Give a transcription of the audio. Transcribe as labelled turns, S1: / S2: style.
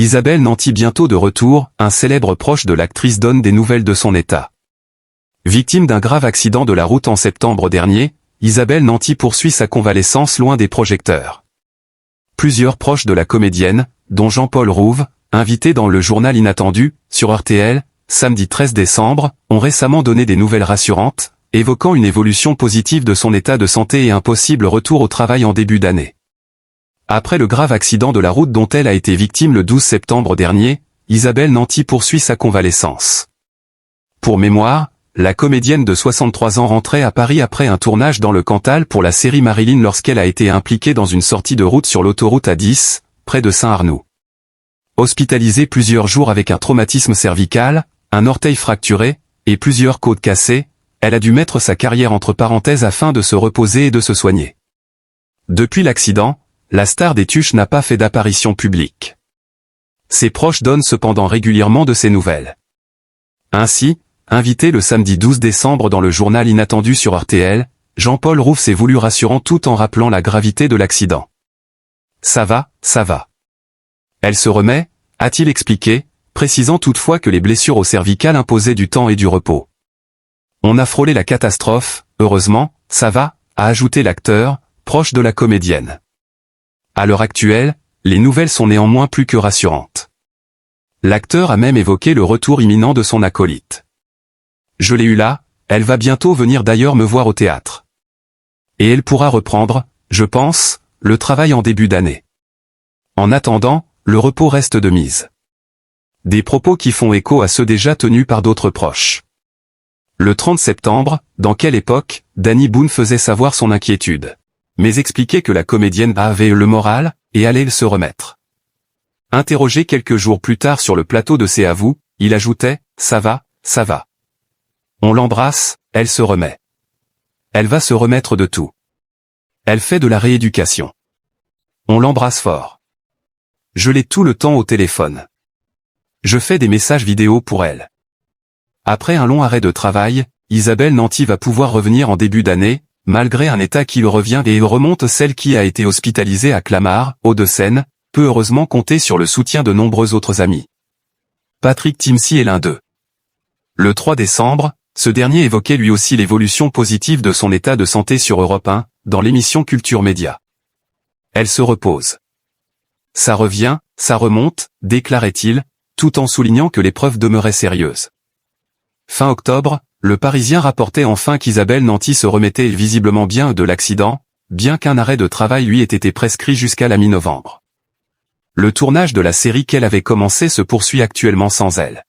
S1: Isabelle Nanty bientôt de retour, un célèbre proche de l'actrice donne des nouvelles de son état. Victime d'un grave accident de la route en septembre dernier, Isabelle Nanty poursuit sa convalescence loin des projecteurs. Plusieurs proches de la comédienne, dont Jean-Paul Rouve, invité dans le journal Inattendu, sur RTL, samedi 13 décembre, ont récemment donné des nouvelles rassurantes, évoquant une évolution positive de son état de santé et un possible retour au travail en début d'année. Après le grave accident de la route dont elle a été victime le 12 septembre dernier, Isabelle Nanty poursuit sa convalescence. Pour mémoire, la comédienne de 63 ans rentrait à Paris après un tournage dans le Cantal pour la série Marilyn lorsqu'elle a été impliquée dans une sortie de route sur l'autoroute A10, près de Saint-Arnoux. Hospitalisée plusieurs jours avec un traumatisme cervical, un orteil fracturé, et plusieurs côtes cassées, elle a dû mettre sa carrière entre parenthèses afin de se reposer et de se soigner. Depuis l'accident, la star des Tuches n'a pas fait d'apparition publique. Ses proches donnent cependant régulièrement de ses nouvelles. Ainsi, invité le samedi 12 décembre dans le journal Inattendu sur RTL, Jean-Paul Rouve s'est voulu rassurant tout en rappelant la gravité de l'accident. Ça va, ça va. Elle se remet, a-t-il expliqué, précisant toutefois que les blessures au cervical imposaient du temps et du repos. On a frôlé la catastrophe, heureusement, ça va, a ajouté l'acteur, proche de la comédienne. À l'heure actuelle, les nouvelles sont néanmoins plus que rassurantes. L'acteur a même évoqué le retour imminent de son acolyte. Je l'ai eu là, elle va bientôt venir d'ailleurs me voir au théâtre. Et elle pourra reprendre, je pense, le travail en début d'année. En attendant, le repos reste de mise. Des propos qui font écho à ceux déjà tenus par d'autres proches. Le 30 septembre, dans quelle époque, Danny Boone faisait savoir son inquiétude. Mais expliquait que la comédienne avait le moral, et allait se remettre. Interrogé quelques jours plus tard sur le plateau de C'est à vous, il ajoutait « ça va, ça va. On l'embrasse, elle se remet. Elle va se remettre de tout. Elle fait de la rééducation. On l'embrasse fort. Je l'ai tout le temps au téléphone. Je fais des messages vidéo pour elle. » Après un long arrêt de travail, Isabelle Nanty va pouvoir revenir en début d'année, malgré un état qui lui revient et remonte celle qui a été hospitalisée à Clamart, Hauts-de-Seine, peut heureusement compter sur le soutien de nombreux autres amis. Patrick Timsit est l'un d'eux. Le 3 décembre, ce dernier évoquait lui aussi l'évolution positive de son état de santé sur Europe 1, dans l'émission Culture Média. Elle se repose. Ça revient, ça remonte, déclarait-il, tout en soulignant que l'épreuve demeurait sérieuse. Fin octobre, le Parisien rapportait enfin qu'Isabelle Nanty se remettait visiblement bien de l'accident, bien qu'un arrêt de travail lui ait été prescrit jusqu'à la mi-novembre. Le tournage de la série qu'elle avait commencé se poursuit actuellement sans elle.